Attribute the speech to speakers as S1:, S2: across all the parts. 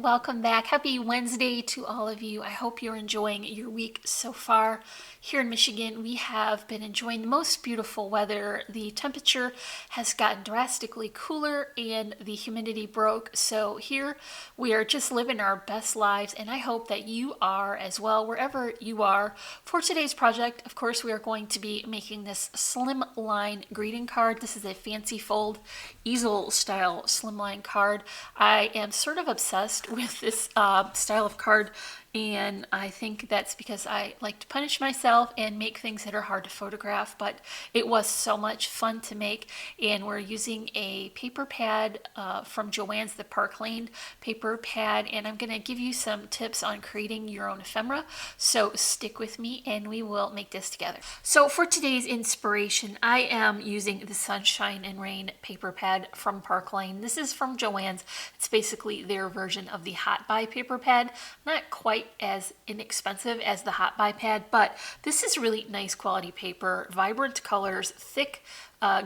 S1: welcome back. Happy Wednesday to all of you. I hope you're enjoying your week so far. Here in Michigan, we have been enjoying the most beautiful weather. The temperature has gotten drastically cooler and the humidity broke. So here we are just living our best lives, and I hope that you are as well, wherever you are. For today's project, of course, we are going to be making this Slimline greeting card. This is a fancy fold easel style Slimline card. I am sort of obsessed with this style of card, and I think that's because I like to punish myself and make things that are hard to photograph, but it was so much fun to make. And we're using a paper pad from Joann's, the Park Lane paper pad, and I'm going to give you some tips on creating your own ephemera, so stick with me and we will make this together. So for today's inspiration, I am using the Sunshine and Rain paper pad from Park Lane. This is from Joann's. It's basically their version of the Hot Buy paper pad. Not quite as inexpensive as the Hot Buy pad, but this is really nice quality paper, vibrant colors, thick,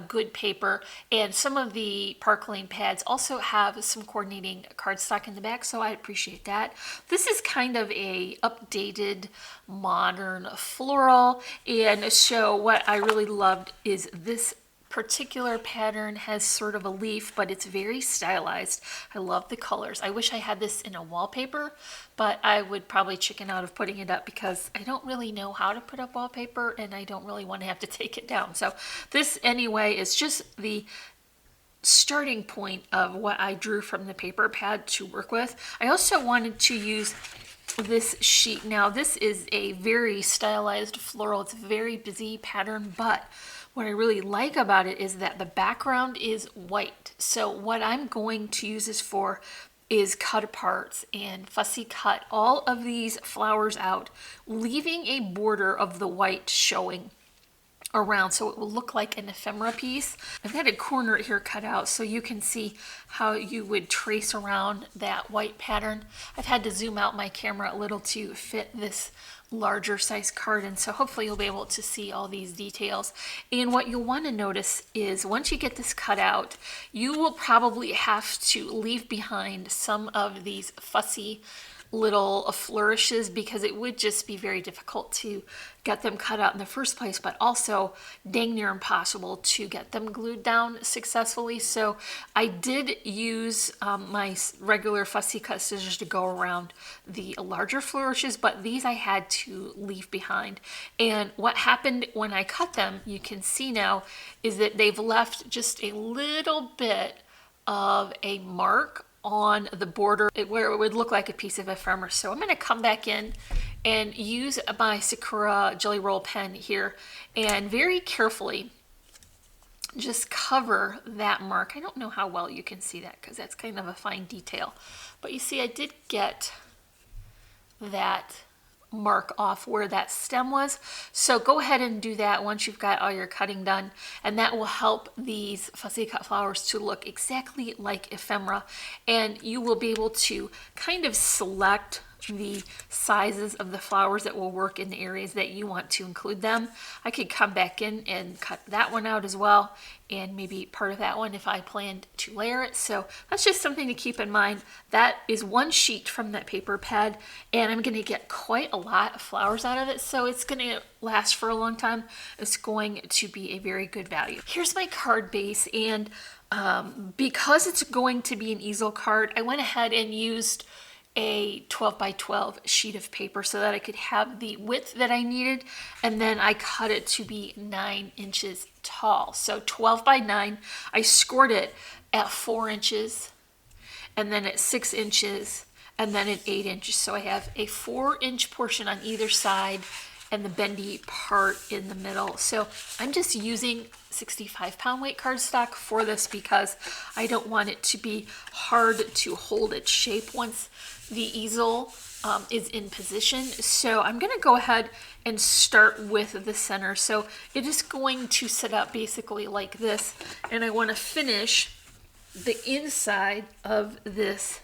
S1: good paper, and some of the Park Lane pads also have some coordinating cardstock in the back, so I appreciate that. This is kind of a updated, modern floral, and so what I really loved is this particular pattern has sort of a leaf, but it's very stylized. I love the colors. I wish I had this in a wallpaper, but I would probably chicken out of putting it up because I don't really know how to put up wallpaper and I don't really want to have to take it down. So this anyway is just the starting point of what I drew from the paper pad to work with. I also wanted to use this sheet. Now this is a very stylized floral. It's a very busy pattern, but what I really like about it is that the background is white. So what I'm going to use this for is cut aparts and fussy cut all of these flowers out, leaving a border of the white showing around so it will look like an ephemera piece. I've got a corner here cut out so you can see how you would trace around that white pattern. I've had to zoom out my camera a little to fit this larger size card, and so hopefully you'll be able to see all these details. And what you'll want to notice is once you get this cut out, you will probably have to leave behind some of these fussy little flourishes because it would just be very difficult to get them cut out in the first place, but also dang near impossible to get them glued down successfully. So I did use my regular fussy cut scissors to go around the larger flourishes, but these I had to leave behind. And what happened when I cut them, you can see now, is that they've left just a little bit of a mark on the border where it would look like a piece of ephemera. So I'm going to come back in and use my Sakura Jelly Roll pen here and very carefully just cover that mark. I don't know how well you can see that because that's kind of a fine detail, but you see I did get that mark off where that stem was. So go ahead and do that once you've got all your cutting done, and that will help these fussy cut flowers to look exactly like ephemera, and you will be able to kind of select the sizes of the flowers that will work in the areas that you want to include them. I could come back in and cut that one out as well, and maybe part of that one if I planned to layer it. So that's just something to keep in mind. That is one sheet from that paper pad, and I'm going to get quite a lot of flowers out of it, so it's going to last for a long time. It's going to be a very good value. Here's my card base, and because it's going to be an easel card, I went ahead and used a 12 by 12 sheet of paper so that I could have the width that I needed, and then I cut it to be 9 inches tall. So 12 by 9, I scored it at 4 inches, and then at 6 inches, and then at 8 inches. So I have a 4-inch portion on either side and the bendy part in the middle. So I'm just using 65-pound weight cardstock for this because I don't want it to be hard to hold its shape once the easel is in position. So I'm going to go ahead and start with the center. So it is going to sit up basically like this, and I want to finish the inside of this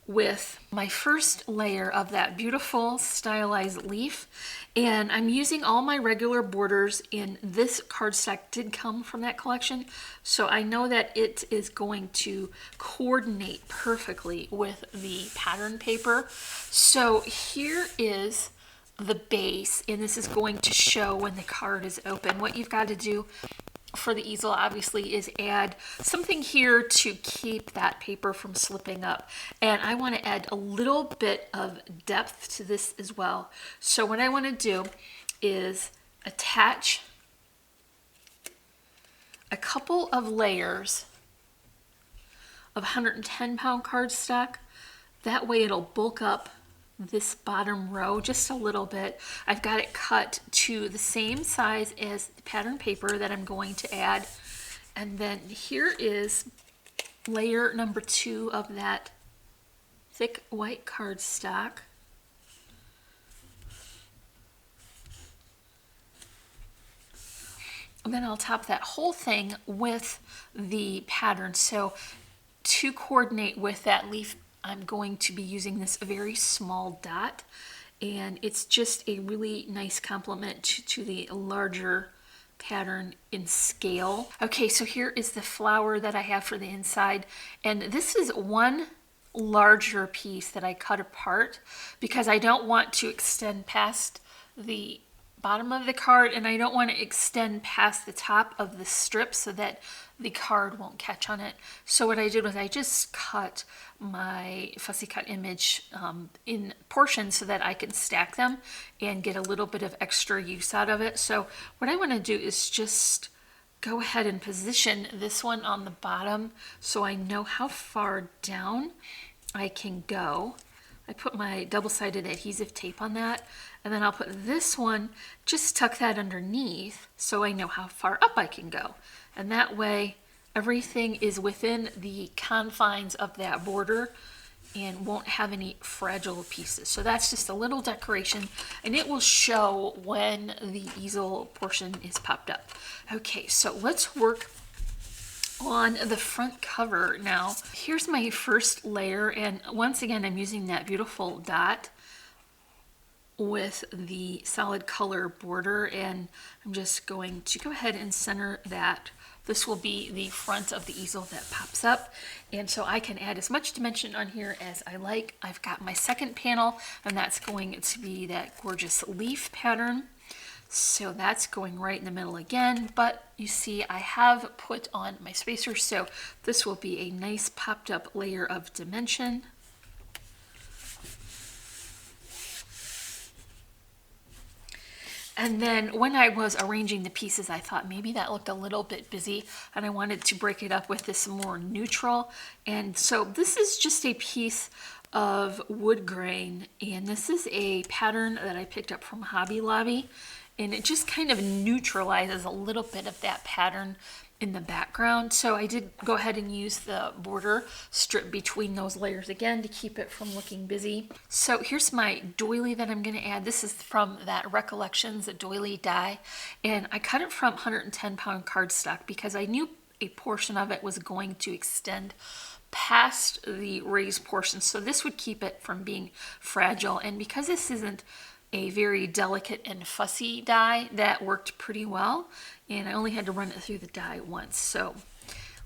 S1: with my first layer of that beautiful stylized leaf, and I'm using all my regular borders, and this cardstock did come from that collection, so I know that it is going to coordinate perfectly with the pattern paper. So here is the base, and this is going to show when the card is open. What you've got to do for the easel obviously is add something here to keep that paper from slipping up, and I want to add a little bit of depth to this as well. So what I want to do is attach a couple of layers of 110-pound cardstock. That way it'll bulk up this bottom row just a little bit. I've got it cut to the same size as the pattern paper that I'm going to add. And then here is layer number 2 of that thick white cardstock. And then I'll top that whole thing with the pattern. So to coordinate with that leaf, I'm going to be using this very small dot, and it's just a really nice complement to the larger pattern in scale. Okay, so here is the flower that I have for the inside, and this is one larger piece that I cut apart because I don't want to extend past the bottom of the card, and I don't want to extend past the top of the strip so that the card won't catch on it. So what I did was I just cut my fussy cut image in portions so that I can stack them and get a little bit of extra use out of it. So what I want to do is just go ahead and position this one on the bottom so I know how far down I can go. I put my double-sided adhesive tape on that, and then I'll put this one, just tuck that underneath so I know how far up I can go. And that way everything is within the confines of that border and won't have any fragile pieces. So that's just a little decoration, and it will show when the easel portion is popped up. Okay, so let's work on the front cover now. Here's my first layer, and once again I'm using that beautiful dot with the solid color border, and I'm just going to go ahead and center that. This will be the front of the easel that pops up, and so I can add as much dimension on here as I like. I've got my second panel, and that's going to be that gorgeous leaf pattern. So that's going right in the middle again, but you see I have put on my spacers, so this will be a nice popped up layer of dimension. And then when I was arranging the pieces, I thought maybe that looked a little bit busy, and I wanted to break it up with this more neutral. And so this is just a piece of wood grain, and this is a pattern that I picked up from Hobby Lobby, and it just kind of neutralizes a little bit of that pattern in the background. So I did go ahead and use the border strip between those layers again to keep it from looking busy. So here's my doily that I'm going to add. This is from that Recollections doily die, and I cut it from 110-pound cardstock because I knew a portion of it was going to extend past the raised portion, so this would keep it from being fragile. And because this isn't a very delicate and fussy die, that worked pretty well, and I only had to run it through the die once. So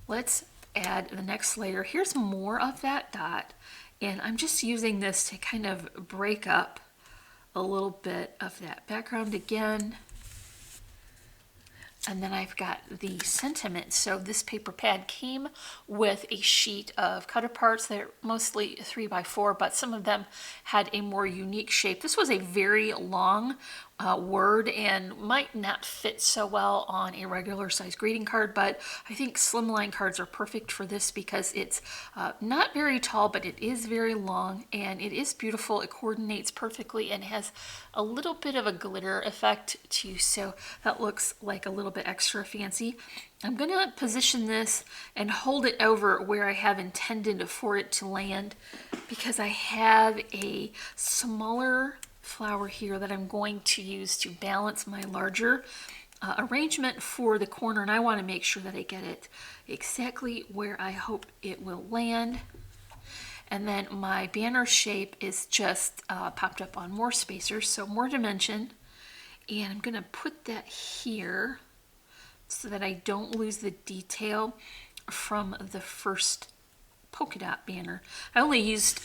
S1: let's add the next layer. Here's more of that dot, and I'm just using this to kind of break up a little bit of that background again. And then I've got the sentiment. So this paper pad came with a sheet of cut aparts. They're mostly 3x4, but some of them had a more unique shape. This was a very long word and might not fit so well on a regular size greeting card, but I think Slimline cards are perfect for this because it's not very tall, but it is very long, and it is beautiful. It coordinates perfectly and has a little bit of a glitter effect too, so that looks like a little bit extra fancy. I'm going to position this and hold it over where I have intended for it to land, because I have a smaller flower here that I'm going to use to balance my larger arrangement for the corner, and I want to make sure that I get it exactly where I hope it will land. And then my banner shape is just popped up on more spacers, so more dimension. And I'm gonna put that here so that I don't lose the detail from the first polka dot banner. I only used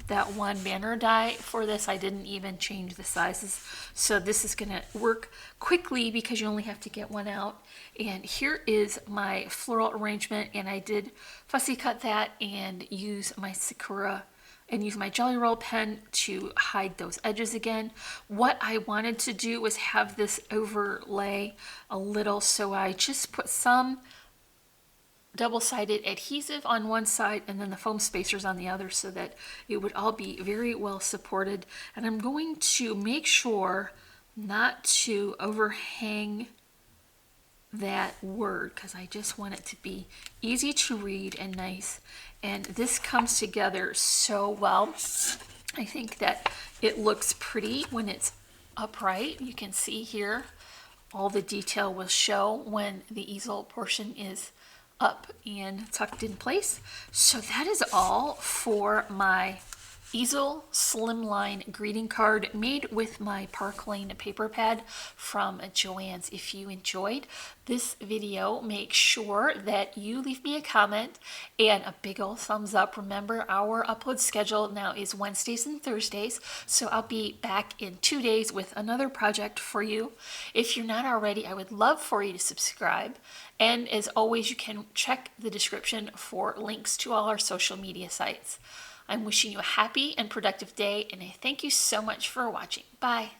S1: that one banner die for this. I didn't even change the sizes. So this is gonna work quickly because you only have to get one out. And here is my floral arrangement, and I did fussy cut that and use my Sakura and use my Jelly Roll pen to hide those edges again. What I wanted to do was have this overlay a little, so I just put some double-sided adhesive on one side and then the foam spacers on the other so that it would all be very well supported. And I'm going to make sure not to overhang that word because I just want it to be easy to read and nice. And this comes together so well. I think that it looks pretty when it's upright. You can see here all the detail will show when the easel portion is up and tucked in place. So that is all for my Easel Slimline greeting card made with my Park Lane paper pad from Joann's. If you enjoyed this video, make sure that you leave me a comment and a big old thumbs up. Remember, our upload schedule now is Wednesdays and Thursdays, so I'll be back in 2 days with another project for you. If you're not already, I would love for you to subscribe. And as always, you can check the description for links to all our social media sites. I'm wishing you a happy and productive day, and I thank you so much for watching. Bye.